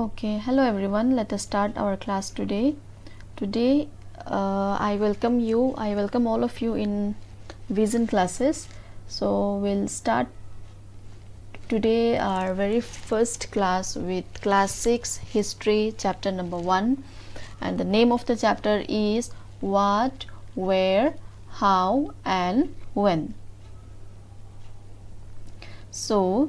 Okay, hello everyone. Let us start our class today. Today, I welcome all of you in Vision classes. So, we'll start today our very first class with class 6 history chapter number 1, and the name of the chapter is what, where, how and when. So,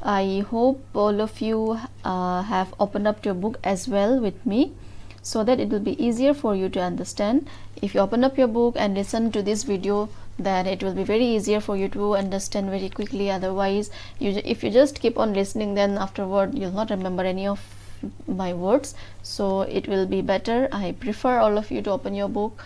I hope all of you have opened up your book as well with me, so that it will be easier for you to understand. If you open up your book and listen to this video, then it will be very easier for you to understand very quickly. Otherwise, if you just keep on listening, then afterward you'll not remember any of my words. So it will be better. I prefer all of you to open your book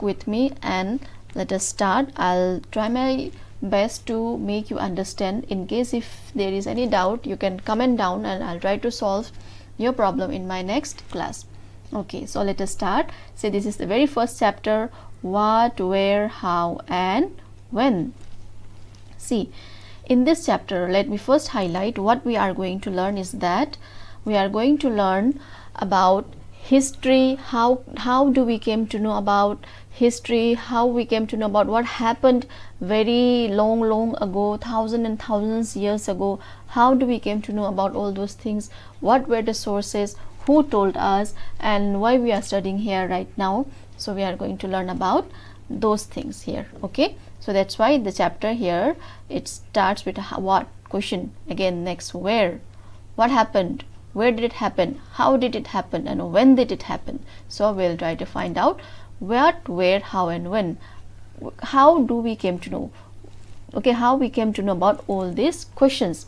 with me, and let us start. I'll try my best to make you understand. In case if there is any doubt, you can comment down and I'll try to solve your problem in my next class. Okay, so let us start. So this is the very first chapter, what, where, how and when. See, in this chapter, let me first highlight what we are going to learn is that we are going to learn about history. How do we came to know about history, how we came to know about what happened very long ago, thousands and thousands years ago. How do we came to know about all those things, what were the sources, who told us, and why we are studying here right now. So we are going to learn about those things here. Okay, so that's why the chapter here, it starts with a what question, again next where, what happened, where did it happen, how did it happen, and when did it happen. So we'll try to find out what, where, how and when. How do we came to know, okay, how we came to know about all these questions,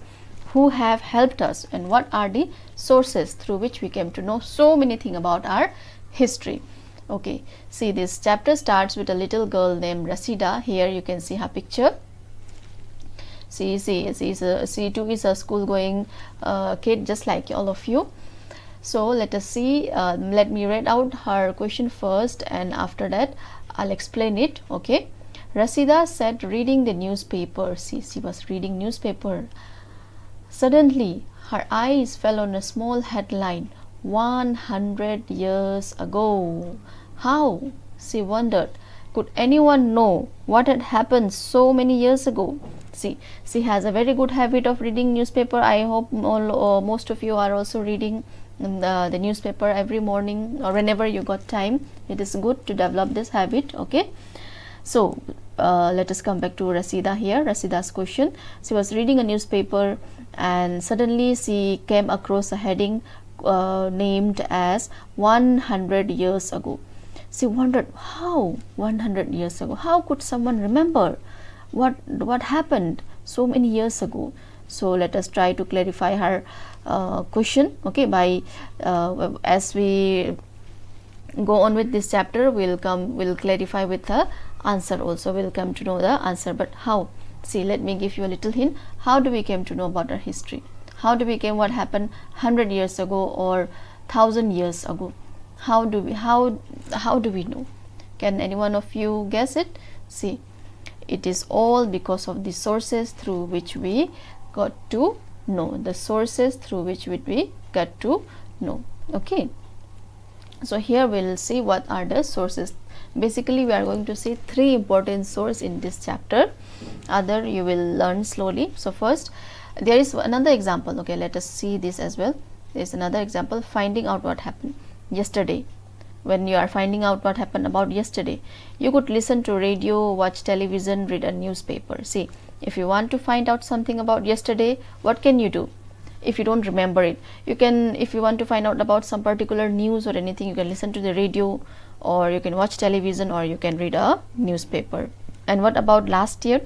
who have helped us, and what are the sources through which we came to know so many things about our history. Okay, see, this chapter starts with a little girl named Rasheeda. Here you can see her picture. She too is a school going kid, just like all of you. So let us see, let me read out her question first, and after that I'll explain it. Okay, Rasheeda sat reading the newspaper. See, she was reading newspaper. Suddenly her eyes fell on a small headline, 100 years ago. How? She wondered. Could anyone know what had happened so many years ago? See, she has a very good habit of reading newspaper. I hope most of you are also reading the newspaper every morning or whenever you got time. It is good to develop this habit. Okay, so let us come back to Rasheeda here. Rasheeda's question. She was reading a newspaper and suddenly she came across a heading named as 100 years ago. She wondered, how 100 years ago? How could someone remember what happened so many years ago? So let us try to clarify her question. Okay, by as we go on with this chapter, we'll clarify with the answer also. We'll come to know the answer. But how? See, let me give you a little hint. How do we came to know about our history? How do we came what happened 100 years ago or 1000 years ago? How do we know? Can any one of you guess it? See, it is all because of the sources through which we got to know. The sources through which we got to know. Okay, so here we'll see what are the sources. Basically, we are going to see 3 important sources in this chapter. Other you will learn slowly. So first, there is another example. Okay, let us see this as well. There is another example, finding out what happened yesterday. When you are finding out what happened about yesterday, you could listen to radio, watch television, read a newspaper. See, if you want to find out something about yesterday, what can you do? If you don't remember it, you can, if you want to find out about some particular news or anything, you can listen to the radio, or you can watch television, or you can read a newspaper. And what about last year?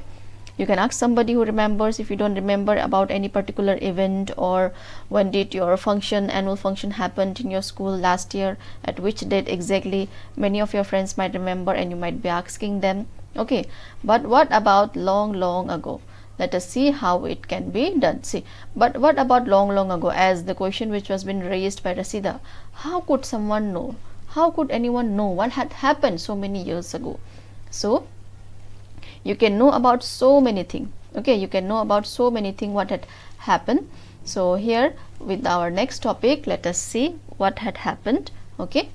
You can ask somebody who remembers. If you don't remember about any particular event, or when did your annual function happened in your school last year, at which date exactly, many of your friends might remember and you might be asking them. Okay, but what about long ago? Let us see how it can be done. See, but what about long ago, as the question which was been raised by Rasheeda? How could someone know? How could anyone know what had happened so many years ago? So you can know about so many things. Okay, you can know about so many things what had happened. So here with our next topic, let us see what had happened. Okay,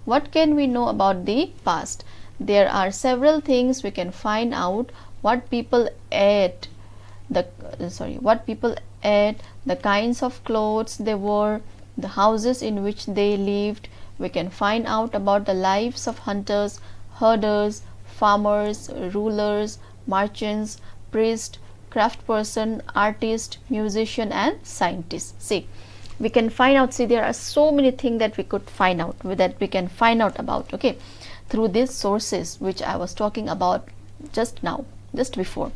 what can we know about the past? There are several things we can find out. What people ate, what people ate, the kinds of clothes they wore, the houses in which they lived. We can find out about the lives of hunters, herders, farmers, rulers, merchants, priests, craftsperson, artist, musician, and scientist. See, we can find out. See, there are so many things that we could find out, that we can find out about. Okay, through these sources which I was talking about just now, just before.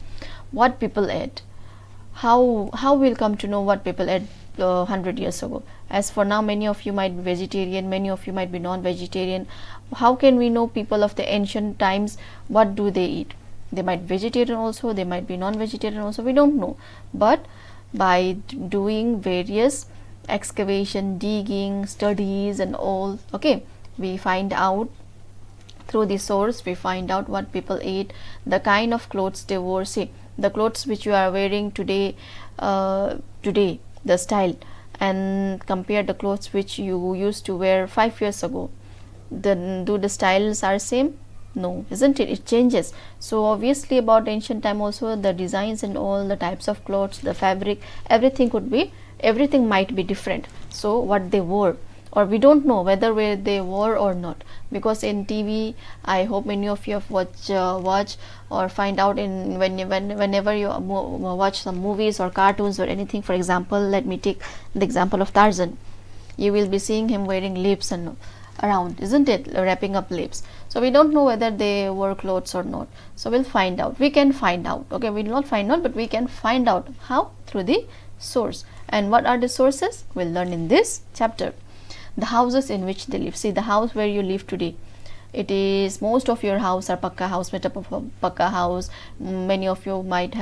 What people ate, how we'll come to know what people ate 100 years ago. As for now, many of you might be vegetarian, many of you might be non-vegetarian. How can we know people of the ancient times, what do they eat? They might be vegetarian also, they might be non-vegetarian also, we don't know. But by doing various excavation, digging, studies and all, okay, we find out. Through the source we find out what people ate, the kind of clothes they wore. See, the clothes which you are wearing today, the style, and compare the clothes which you used to wear 5 years ago, then do the styles are same? No, isn't it? It changes. So obviously about ancient time also, the designs and all the types of clothes, the fabric, everything might be different. So what they wore, or we don't know whether where they were or not, because in TV, I hope many of you have watch or find out in whenever you watch some movies or cartoons or anything. For example, let me take the example of Tarzan. You will be seeing him wearing lips and around, isn't it, wrapping up lips. So we don't know whether they wore clothes or not. So we'll find out, we can find out. Okay, we will not find out, but we can find out. How? Through the source. And what are the sources? We'll learn in this chapter. The houses in which they live. See, the house where you live today, it is, most of your house are pakka house, made up of a pakka house. Many of you might be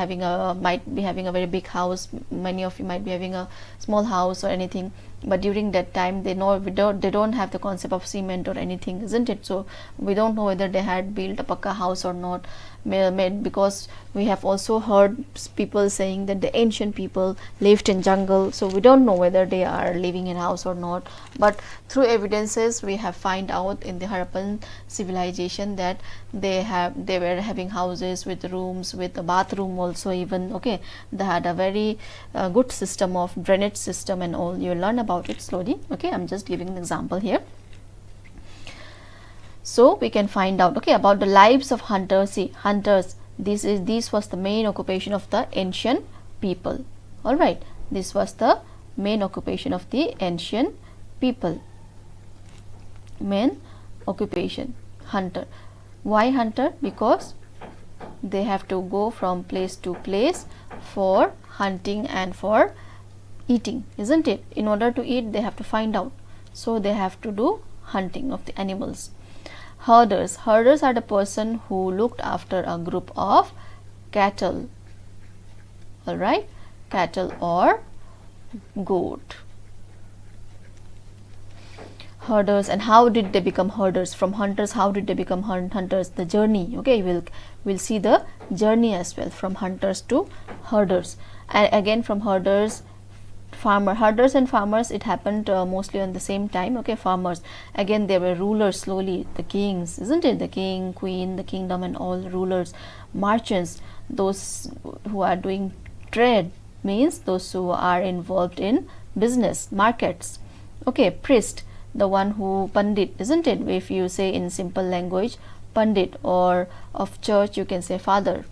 having a very big house, many of you might be having a small house or anything. But during that time, they don't have the concept of cement or anything, isn't it? So we don't know whether they had built a pakka house or not, made, because we have also heard people saying that the ancient people lived in jungle. So we don't know whether they are living in house or not. But through evidences we have find out in the Harappan civilization that they were having houses with rooms, with a bathroom also even. Okay, they had a very good system of drainage system and all. You will learn about it slowly. Okay, I'm just giving an example here. So we can find out, okay, about the lives of hunters. See, hunters, this was the main occupation of the ancient people. All right, this was the main occupation of the ancient people. Main occupation, hunter. Why hunter? Because they have to go from place to place for hunting and for eating, isn't it? In order to eat, they have to find out. So they have to do hunting of the animals. Herders. Herders are the person who looked after a group of cattle. All right, cattle or goat. Herders. And how did they become herders? From hunters, how did they become hunters? The journey. Okay, we'll see the journey as well, from hunters to herders. And again, from herders, herders and farmers, it happened mostly on the same time. Okay, farmers, again they were rulers slowly, the kings, isn't it? The king, queen, the kingdom and all rulers. Merchants, those who are doing trade, means those who are involved in business, markets. Okay, priest, the one who, pandit, isn't it? If you say in simple language, pandit, or of church you can say father.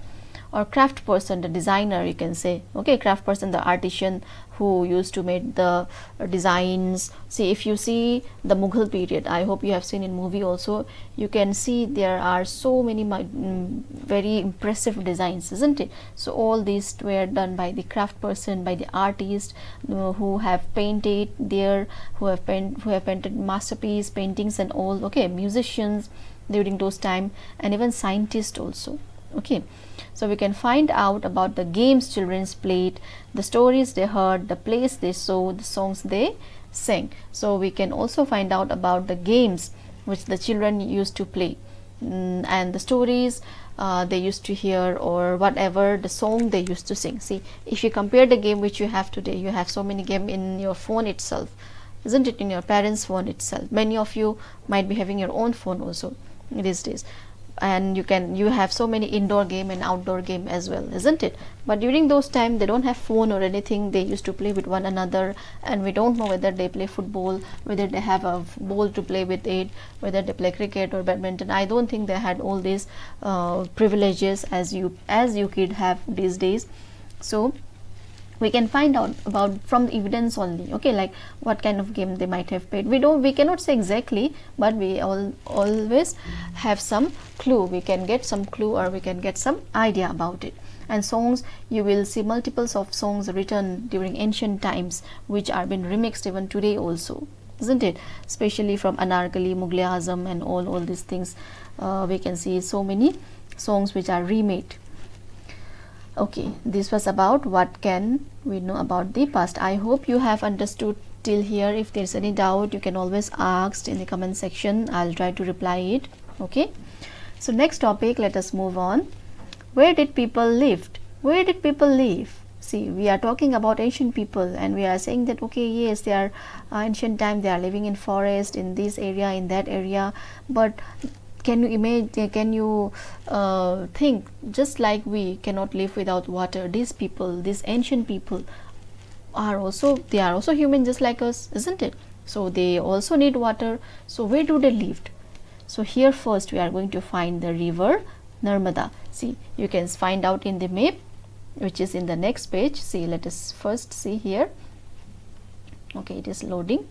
Or craft person, the designer, you can say. Okay, craft person, the artisan who used to make the designs. See, if you see the Mughal period, I hope you have seen in movie also, you can see there are so many very impressive designs, isn't it? So all these were done by the craft person, by the artist who have painted there, who have painted masterpiece paintings and all. Okay, musicians during those time, and even scientists also. Okay, so we can find out about the games children played, the stories they heard, the plays they saw, the songs they sang. So we can also find out about the games which the children used to play, and the stories they used to hear, or whatever the song they used to sing. See, if you compare the game which you have today, you have so many games in your phone itself, isn't it, in your parents' phone itself. Many of you might be having your own phone also these days, and you have so many indoor game and outdoor game as well, isn't it? But during those time they don't have phone or anything, they used to play with one another, and we don't know whether they play football, whether they have a ball to play with it, whether they play cricket or badminton. I don't think they had all these privileges as you kid have these days. So we can find out about from the evidence only, okay, like what kind of game they might have played. We cannot say exactly, but we always have some clue. We can get some clue, or we can get some idea about it. And songs, you will see multiples of songs written during ancient times which are been remixed even today also, isn't it? Especially from Anarkali, Mughal Azam and all these things, we can see so many songs which are remade. Okay, this was about what can we know about the past. I hope you have understood till here. If there is any doubt, you can always ask in the comment section. I'll try to reply it. Okay, so next topic, let us move on. Where did people live? Where did people live? See, we are talking about ancient people, and we are saying that, okay, yes, they are ancient time, they are living in forest, in this area, in that area. But can you imagine, can you think, just like we cannot live without water, these people, these ancient people are also human just like us, isn't it? So they also need water. So where do they live? So here first we are going to find the river Narmada. See, you can find out in the map which is in the next page. See, let us first see here. Okay, it is loading.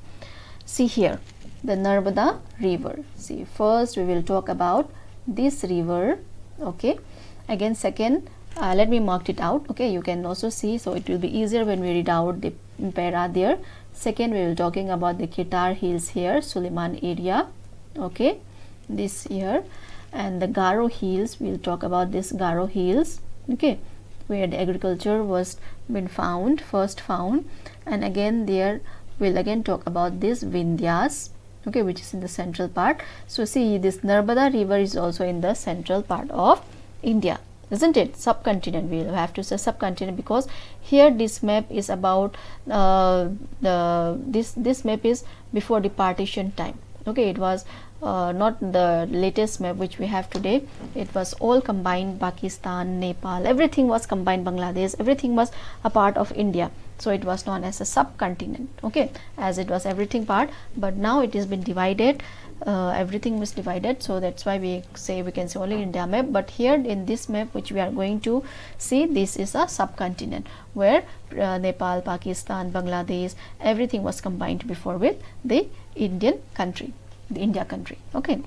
See here, the Narmada river. See, first we will talk about this river. Okay, again second, let me mark it out. Okay, you can also see, so it will be easier when we read out the para there. Second, we will talking about the Ketar hills here, Suleiman area. Okay, this here, and the Garo hills, we will talk about this Garo hills. Okay, where the agriculture was been first found. And again there we'll again talk about this Vindhyas, okay, which is in the central part. So see, this Narmada river is also in the central part of India, isn't it? Subcontinent, we will have to say subcontinent, because here this map is about this map is before the partition time. Okay, it was not the latest map which we have today. It was all combined, Pakistan, Nepal, everything was combined, Bangladesh, everything was a part of India. So it was known as a subcontinent, okay, as it was everything part. But now it has been divided, everything was divided. So that's why we can say only India map. But here in this map which we are going to see, this is a subcontinent where Nepal, Pakistan, Bangladesh, everything was combined before with the Indian country, the India country. Okay,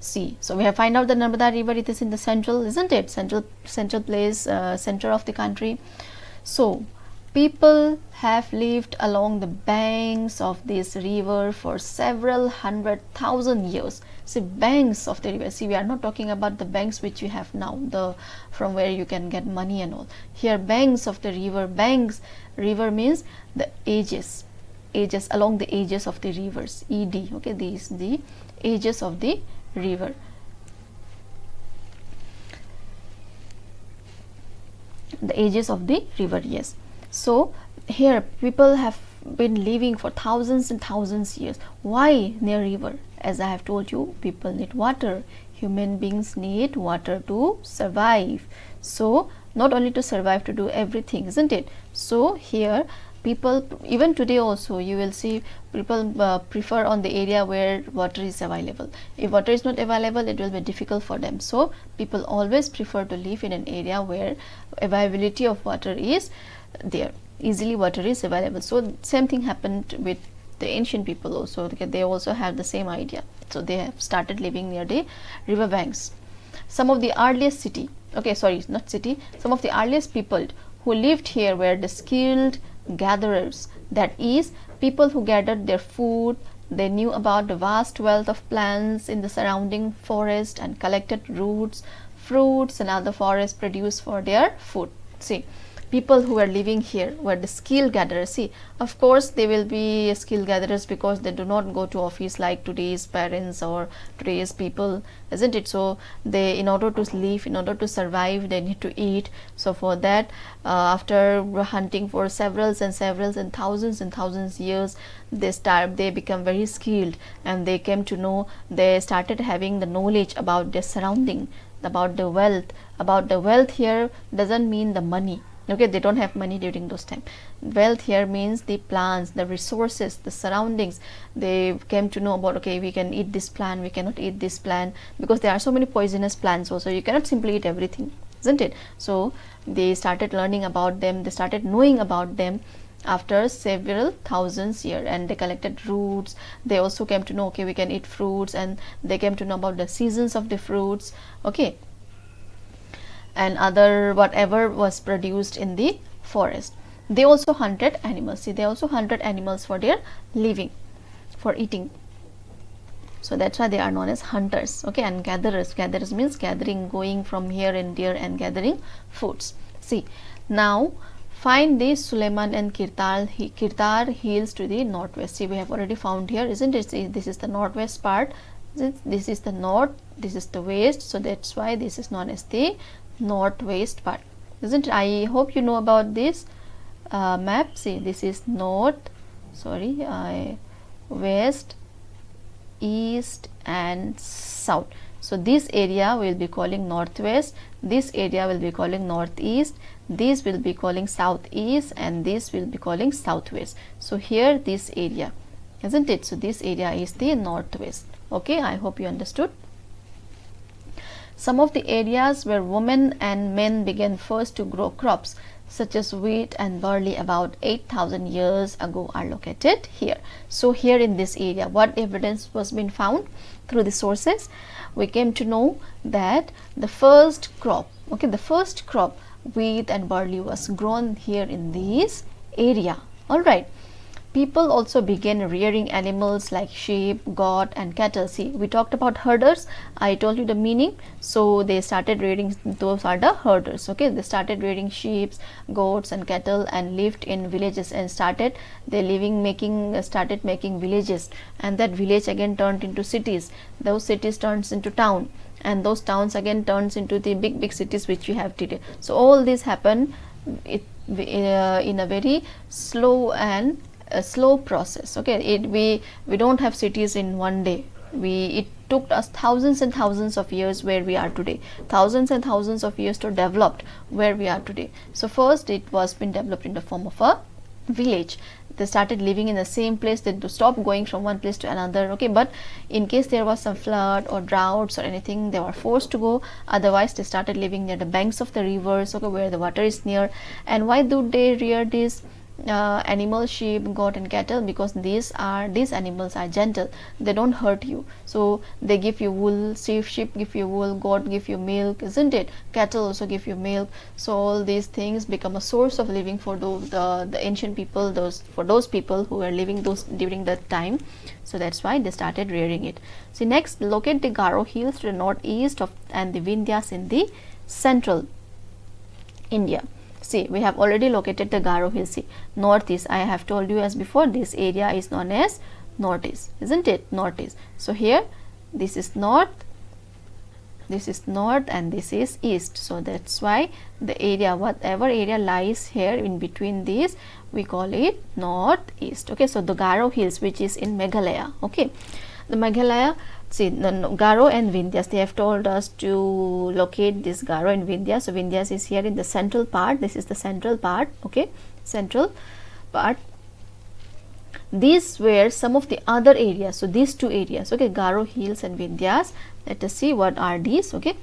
see, so we have find out the Narmada river, it is in the central, isn't it? Central place, center of the country. So people have lived along the banks of this river for several 100,000 years. See, banks of the river. See, we are not talking about the banks which we have now, the from where you can get money and all. Here, banks of the river. Banks, river means the edges, along the edges of the rivers. ED. Okay, these the edges of the river. The edges of the river, yes. So here people have been living for thousands and thousands years. Why near river? As I have told you, people need water. Human beings need water to survive. So not only to survive, to do everything, isn't it? So here people, even today also, you will see people prefer on the area where water is available. If water is not available, it will be difficult for them. So people always prefer to live in an area where availability of water is there, easily water is available. So same thing happened with the ancient people also. They also have the same idea. So they have started living near the river banks. Some of the earliest some of the earliest people who lived here were the skilled gatherers, that is, people who gathered their food. They knew about the vast wealth of plants in the surrounding forest and collected roots, fruits and other forest produce for their food. See, people who are living here were the skill gatherers. See, of course they will be skill gatherers because they do not go to office like today's parents or today's people, isn't it? So they, in order to live, in order to survive, they need to eat. So for that, after hunting for several and thousands years, they become very skilled, and they came to know, they started having the knowledge about their surrounding, about the wealth. About the wealth here doesn't mean the money. Okay, they don't have money during those time. Wealth here means the plants, the resources, the surroundings. They came to know about, okay, we can eat this plant, we cannot eat this plant, because there are so many poisonous plants also, you cannot simply eat everything, isn't it? So they started learning about them, they started knowing about them after several thousands years, and they collected roots. They also came to know, okay, we can eat fruits, and they came to know about the seasons of the fruits, okay, and other whatever was produced in the forest. They also hunted animals. See, they also hunted animals for their living, for eating. So that's why they are known as hunters, okay, and gatherers. Gatherers means gathering, going from here and there and gathering foods. See, now find the Suleiman and Kirtar hills to the northwest. See, we have already found here, isn't it? See, this is the northwest part, this is the north, this is the west, so that's why this is known as the northwest part, isn't it? I hope you know about this map. See, this is west, east and south. So this area we will be calling northwest, this area will be calling northeast, this will be calling southeast, and this will be calling southwest. So here this area, isn't it? So this area is the northwest. Okay, I hope you understood. Some of the areas where women and men began first to grow crops such as wheat and barley about 8,000 years ago are located here. So here in this area, what evidence was been found through the sources? We came to know that the first crop, okay, the first crop, wheat and barley, was grown here in this area. All right. People also began rearing animals like sheep, goat and cattle. See, we talked about herders. I told you the meaning. So they started rearing, those are the herders. Okay, they started rearing sheep, goats and cattle and lived in villages, and started making villages, and that village again turned into cities. Those cities turns into town, and those towns again turns into the big cities which we have today. So all this happened in a very slow and a slow process. Okay, we don't have cities in one day. It took us thousands and thousands of years where we are today, thousands and thousands of years to develop where we are today. So first it was been developed in the form of a village. They started living in the same place, then to stop going from one place to another. Okay, but in case there was some flood or droughts or anything, they were forced to go. Otherwise they started living near the banks of the rivers, okay, where the water is near. And why do they rear these animals, sheep, goat and cattle? Because these animals are gentle, they don't hurt you, so they give you wool. Sheep give you wool, goat give you milk, isn't it? Cattle also give you milk. So all these things become a source of living for the ancient people, for those people who were living during that time. So that's why they started rearing it. So next, locate the Garo hills to the northeast and the Vindhyas in the central India. See, we have already located the Garo hills. See, northeast, I have told you as before, this area is known as northeast, isn't it? Northeast. So here this is north, and this is east. So that's why the area, whatever area lies here in between these, we call it northeast. Okay, so the Garo hills, which is in Meghalaya. Okay, the Meghalaya. See, the Garo and Vindhyas, they have told us to locate this Garo and Vindhyas. So Vindhyas is here in the central part. This is the central part. Okay, central part. These were some of the other areas. So these two areas, okay, Garo hills and Vindhyas. Let us see what are these. Okay,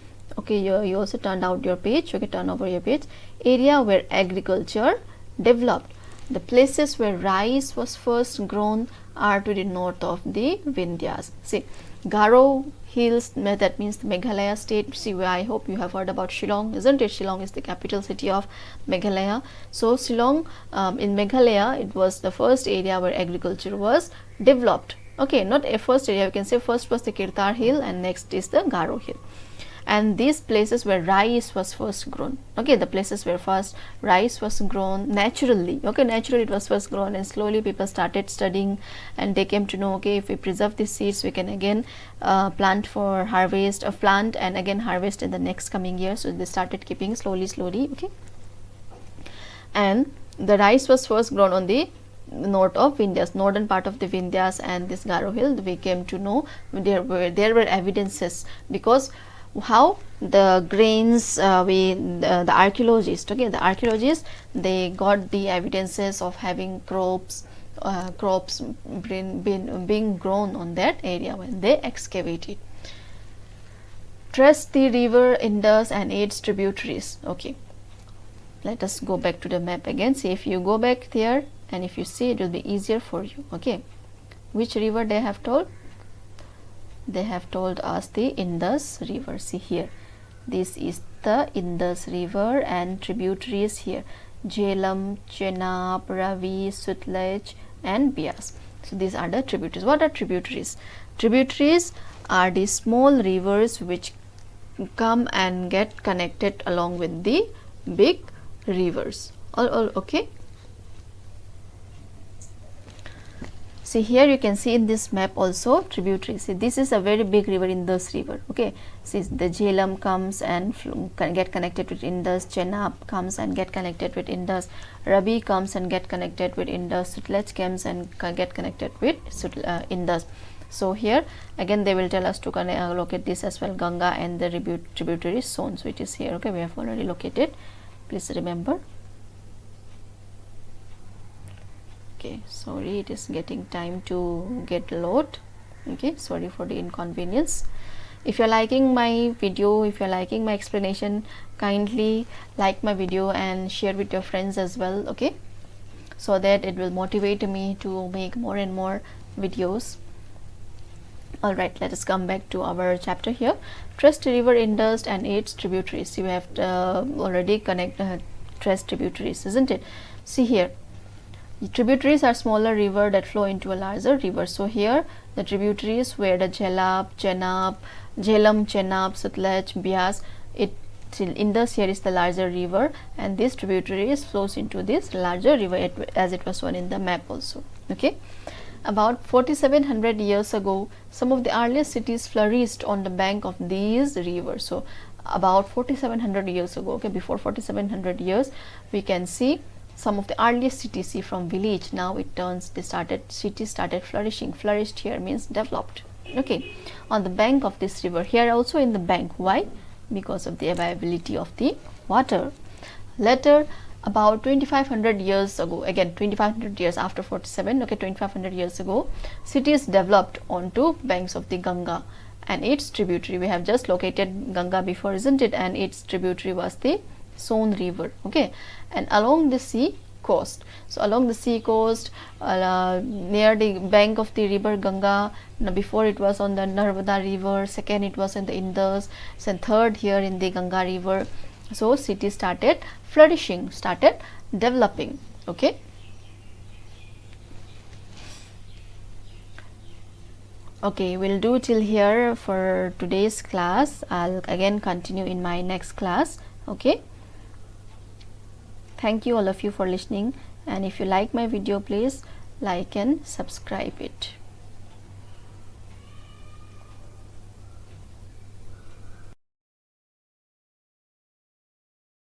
you also turned out your page. Okay, turn over your page. Area where agriculture developed. The places where rice was first grown are to the north of the Vindhyas. See, Garo hills, that means the Meghalaya state. See, I hope you have heard about Shillong, isn't it? Shillong is the capital city of Meghalaya. So Shillong, in Meghalaya, it was the first area where agriculture was developed. Okay, not a first area, you can say first was the Kirtar hill and next is the Garo hill. and these places where rice was first grown. Okay, the places where first rice was grown naturally. Okay, naturally it was first grown, and slowly people started studying, and they came to know, okay, if we preserve these seeds, we can again plant for harvest, plant and again harvest in the next coming year. So they started keeping slowly. Okay, and the rice was first grown on the north of Vindhyas, northern part of the Vindhyas and this Garo hill. We came to know there were evidences, because how the grains the archaeologists, okay, the archaeologists, they got the evidences of having crops being grown on that area when they excavated. Trace the river Indus and its tributaries. Okay, let us go back to the map again. See, if you go back there and if you see, it will be easier for you. Okay, which river they have told? They have told us the Indus river. See here, this is the Indus river and tributaries here: Jhelum, Chenab, Ravi, Sutlej and Bias. So these are the tributaries. What are tributaries? Tributaries are the small rivers which come and get connected along with the big rivers. All okay. See here, you can see in this map also tributaries. See, this is a very big river, Indus river. Okay, see, the Jhelum comes and get connected with Indus, Chenab comes and get connected with Indus, Ravi comes and get connected with Indus, Sutlej comes and get connected with Indus. So here again they will tell us to locate this as well, Ganga and the tributary zones, which is here. Okay, we have already located, please remember. Okay, sorry, it is getting time to get load. Okay, sorry for the inconvenience. If you're liking my video, if you're liking my explanation, kindly like my video and share with your friends as well. Okay, so that it will motivate me to make more and more videos. All right, let us come back to our chapter here. Traced river Indus and its tributaries. You have already traced tributaries, isn't it? See here, tributaries are smaller river that flow into a larger river. So here the tributaries where the Jhelum, Chenab, Sutlej, Bias, Indus here is the larger river, and this tributaries flows into this larger river as it was shown in the map also. Okay, about 4700 years ago, some of the earliest cities flourished on the bank of these rivers. So about 4700 years ago, okay, before 4700 years, we can see some of the earliest cities. See, from village now it turns, cities started flourishing. Flourished here means developed. Okay, on the bank of this river. Here also in the bank. Why? Because of the availability of the water. Later, about 2500 years ago, again 2500 years after 47, okay, 2500 years ago, cities developed onto banks of the Ganga and its tributary. We have just located Ganga before, isn't it? And its tributary was the Son river. Okay, and along the sea coast. So along the sea coast, near the bank of the river Ganga, before it was on the Narmada river, second it was in the Indus, and third here in the Ganga river. So cities started flourishing, started developing. Okay, okay, we'll do till here for today's class. I'll again continue in my next class. Okay, thank you all of you for listening, and if you like my video, please like and subscribe it.